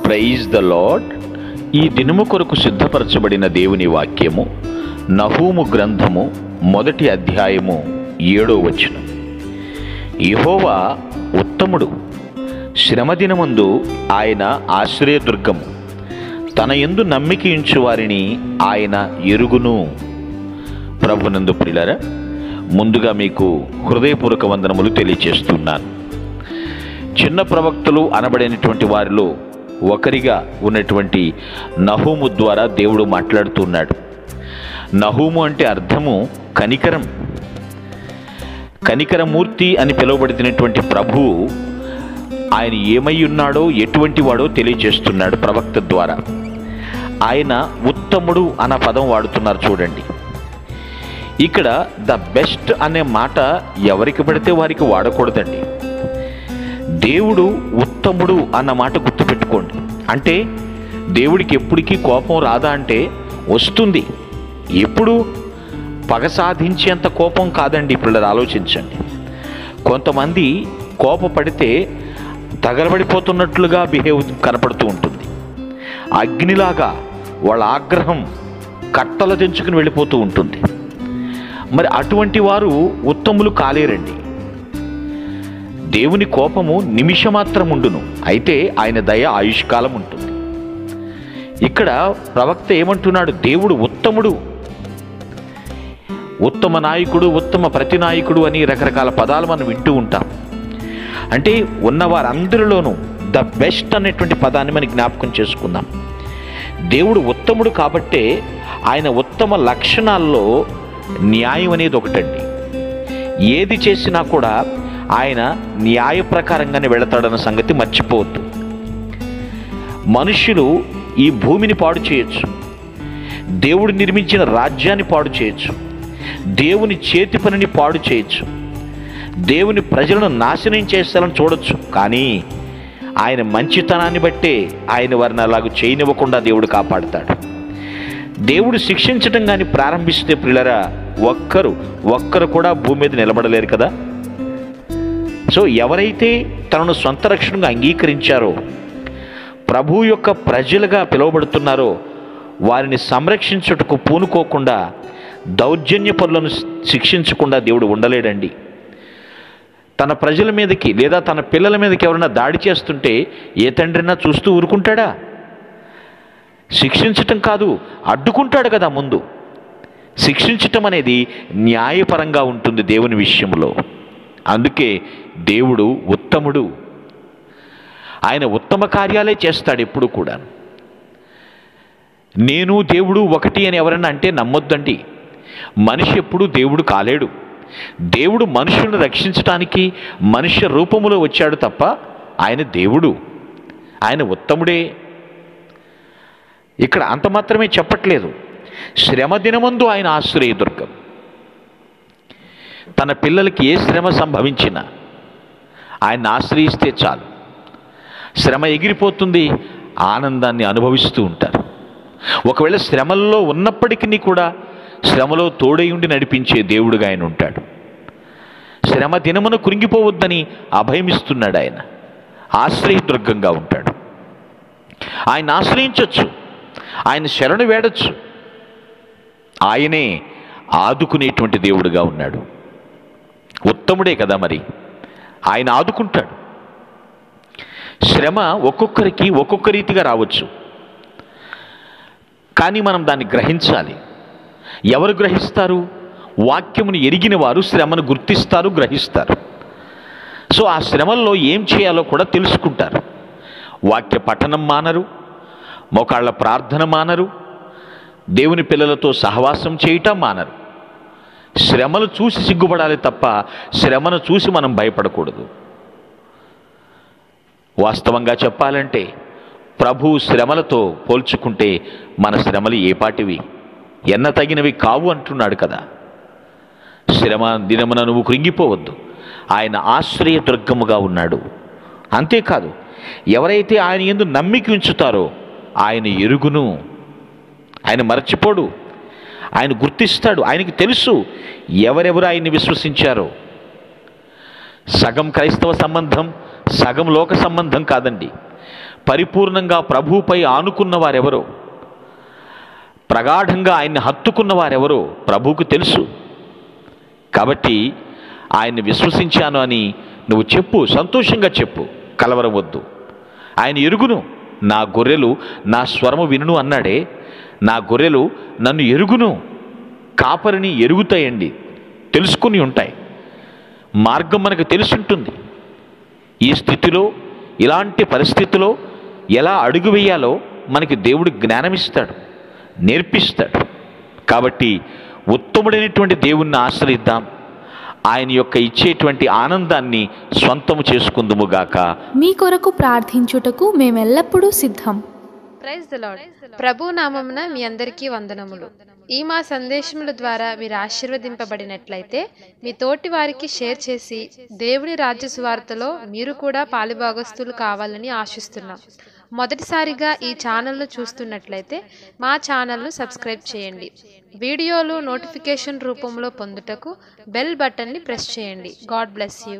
Praise the lord. ఈ దినము కొరకు సిద్ధపరచబడిన దేవుని వాక్యము నహూము గ్రంథము 1వ అధ్యాయము 7వ వచనం. యెహోవా ఉత్తముడు, శ్రమదినమందు ఆయన ఆశ్రయదుర్గము, తన యందు నమ్మిక ఉంచు వారిని ఆయన ఎరుగును. ప్రభునందు ప్రియులారా, ముందుగా మీకు హృదయపూర్వక వందనములు తెలియజేస్తున్నాను. చిన్న ప్రవక్తలు అనబడినటువంటి వారిలో ఒకరిగా ఉన్నటువంటి నహూము ద్వారా దేవుడు మాట్లాడుతున్నాడు. నహూము అంటే అర్థము కనికరం. కనికరమూర్తి అని పిలువబడినటువంటి ప్రభువు ఆయన ఏమై ఉన్నాడో, ఎటువంటి వాడో తెలియజేస్తున్నాడు ప్రవక్త ద్వారా. ఆయన ఉత్తముడు అన్న పదం వాడుతున్నారు చూడండి. ఇక్కడ ద బెస్ట్ అనే మాట ఎవరికి పడితే వారికి వాడకూడదండి. దేవుడు ఉత్తముడు అన్న మాట గుర్తుపెట్టుకోండి. అంటే దేవుడికి ఎప్పటికీ కోపం రాదా అంటే వస్తుంది. ఎప్పుడు పగ సాధించేంత కోపం కాదండి. పిల్లలు ఆలోచించండి. కొంతమంది కోపపడితే తగలబడిపోతున్నట్లుగా కనపడుతూ ఉంటుంది. అగ్నిలాగా వాళ్ళ ఆగ్రహం కట్టలు తెంచుకుని వెళ్ళిపోతూ ఉంటుంది. మరి అటువంటి వారు ఉత్తములు కాలేరండి. దేవుని కోపము నిమిషమాత్రం ఉండును, అయితే ఆయన దయ ఆయుష్కాలం ఉంటుంది. ఇక్కడ ప్రవక్త ఏమంటున్నాడు? దేవుడు ఉత్తముడు, ఉత్తమ నాయకుడు, ఉత్తమ ప్రతినాయకుడు అని రకరకాల పదాలు మనం వింటూ ఉంటాం. అంటే ఉన్నవారందరిలోనూ ద బెస్ట్ అనేటువంటి పదాన్ని మనం జ్ఞాపకం చేసుకుందాం. దేవుడు ఉత్తముడు కాబట్టే ఆయన ఉత్తమ లక్షణాల్లో న్యాయం అనేది ఒకటండి. ఏది చేసినా కూడా ఆయన న్యాయ ప్రకారంగానే వెళతాడన్న సంగతి మర్చిపోవద్దు. మనుష్యులు ఈ భూమిని పాడు చేయొచ్చు, దేవుడు నిర్మించిన రాజ్యాన్ని పాడు చేయొచ్చు, దేవుని చేతి పనిని పాడు చేయొచ్చు, దేవుని ప్రజలను నాశనం చేస్తారని చూడొచ్చు. కానీ ఆయన మంచితనాన్ని బట్టే ఆయన వారిని అలాగూ చేయనివ్వకుండా దేవుడు కాపాడుతాడు. దేవుడు శిక్షించడం కానీ ప్రారంభిస్తే ప్రియులారా, ఒక్కరు కూడా భూమి మీద నిలబడలేరు కదా. సో ఎవరైతే తనను సొంత రక్షణగా అంగీకరించారో, ప్రభు యొక్క ప్రజలుగా పిలువబడుతున్నారో, వారిని సంరక్షించుటకు పూనుకోకుండా దౌర్జన్య పనులను శిక్షించకుండా దేవుడు ఉండలేడండి. తన ప్రజల మీదకి లేదా తన పిల్లల మీదకి ఎవరైనా దాడి చేస్తుంటే ఏ తండ్రినా చూస్తూ ఊరుకుంటాడా? శిక్షించటం కాదు, అడ్డుకుంటాడు కదా. ముందు శిక్షించటం అనేది న్యాయపరంగా ఉంటుంది దేవుని విషయంలో. అందుకే దేవుడు ఉత్తముడు. ఆయన ఉత్తమ కార్యాలే చేస్తాడు ఎప్పుడు కూడా. నేను దేవుడు ఒకటి అని ఎవరైనా అంటే నమ్మొద్దండి. మనిషి ఎప్పుడు దేవుడు కాలేడు. దేవుడు మనుషులను రక్షించటానికి మనుష్య రూపములో వచ్చాడు తప్ప ఆయన దేవుడు, ఆయన ఉత్తముడే. ఇక్కడ అంత మాత్రమే చెప్పట్లేదు. శ్రమ దినమందు ఆయన ఆశ్రయదుర్గం. తన పిల్లలకి ఏ శ్రమ సంభవించినా ఆయన్ని ఆశ్రయిస్తే చాలు, శ్రమ ఎగిరిపోతుంది, ఆనందాన్ని అనుభవిస్తూ ఉంటారు. ఒకవేళ శ్రమల్లో ఉన్నప్పటికీ కూడా శ్రమలో తోడై ఉండి నడిపించే దేవుడుగా ఆయన ఉంటాడు. శ్రమ దినమును కృంగిపోవద్దని అభయమిస్తున్నాడు. ఆయన ఆశ్రయదుర్గంగా ఉంటాడు. ఆయన ఆశ్రయించవచ్చు, ఆయన శరణు వేడచ్చు. ఆయనే ఆదుకునేటువంటి దేవుడుగా ఉన్నాడు. ఉత్తముడే కదా, మరి ఆయన ఆదుకుంటాడు. శ్రమ ఒక్కొక్కరికి ఒక్కొక్క రీతిగా రావచ్చు, కానీ మనం దాన్ని గ్రహించాలి. ఎవరు గ్రహిస్తారు? వాక్యమును ఎరిగిన వారు శ్రమను గుర్తిస్తారు, గ్రహిస్తారు. సో ఆ శ్రమల్లో ఏం చేయాలో కూడా తెలుసుకుంటారు. వాక్య పఠనం మానరు, మోకాళ్ళ ప్రార్థన మానరు, దేవుని పిల్లలతో సహవాసం చేయటం మానరు. శ్రమలు చూసి సిగ్గుపడాలి తప్ప శ్రమను చూసి మనం భయపడకూడదు. వాస్తవంగా చెప్పాలంటే ప్రభు శ్రమలతో పోల్చుకుంటే మన శ్రమలు ఏపాటివి, ఎన్న తగినవి కావు అంటున్నాడు కదా. శ్రమ దినమున నువ్వు కృంగిపోవద్దు. ఆయన ఆశ్రయదుర్గముగా ఉన్నాడు. అంతేకాదు, ఎవరైతే ఆయన యందు నమ్మిక ఉంచుతారో ఆయన ఎరుగును. ఆయన మరచిపోడు, ఆయన గుర్తిస్తాడు. ఆయనకి తెలుసు ఎవరెవరు ఆయన్ని విశ్వసించారో. సగం క్రైస్తవ సంబంధం, సగం లోక సంబంధం కాదండి. పరిపూర్ణంగా ప్రభువుపై ఆనుకున్న వారెవరో, ప్రగాఢంగా ఆయన్ని హత్తుకున్న వారెవరో ప్రభువుకు తెలుసు. కాబట్టి ఆయన్ని విశ్వసించాను అని నువ్వు చెప్పు, సంతోషంగా చెప్పు, కలవరం వద్దు. ఆయన ఎరుగును, నా గొర్రెలు నా స్వరము వినును అన్నాడే. నా గొర్రెలు నన్ను ఎరుగును. కాపరిని ఎరుగుతాయండి, తెలుసుకుని ఉంటాయి. మార్గం మనకు తెలుసుంటుంది. ఈ స్థితిలో, ఇలాంటి పరిస్థితిలో ఎలా అడుగు వేయాలో మనకి దేవుడు జ్ఞానమిస్తాడు, నేర్పిస్తాడు. కాబట్టి ఉత్తముడైనటువంటి దేవుణ్ణి ఆశ్రయిద్దాం. ఆయన యొక్క ఇచ్చేటువంటి ఆనందాన్ని స్వంతము చేసుకుందుముగాక. మీ కొరకు ప్రార్థించుటకు మేమెల్లప్పుడూ సిద్ధం. Praise the lord. ప్రభు నామమున మీ అందరికీ వందనములు. ఈ మా సందేశముల ద్వారా మీరు ఆశీర్వదింపబడినట్లయితే మీ తోటి వారికి షేర్ చేసి దేవుని రాజ్య సువార్తలో మీరు కూడా పాలుభాగస్తులు కావాలని ఆశిస్తున్నాం. మొదటిసారిగా ఈ ఛానల్ను చూస్తున్నట్లయితే మా ఛానల్ను సబ్స్క్రైబ్ చేయండి. వీడియోలు నోటిఫికేషన్ రూపంలో పొందుటకు బెల్ బటన్ని ప్రెస్ చేయండి. God bless you.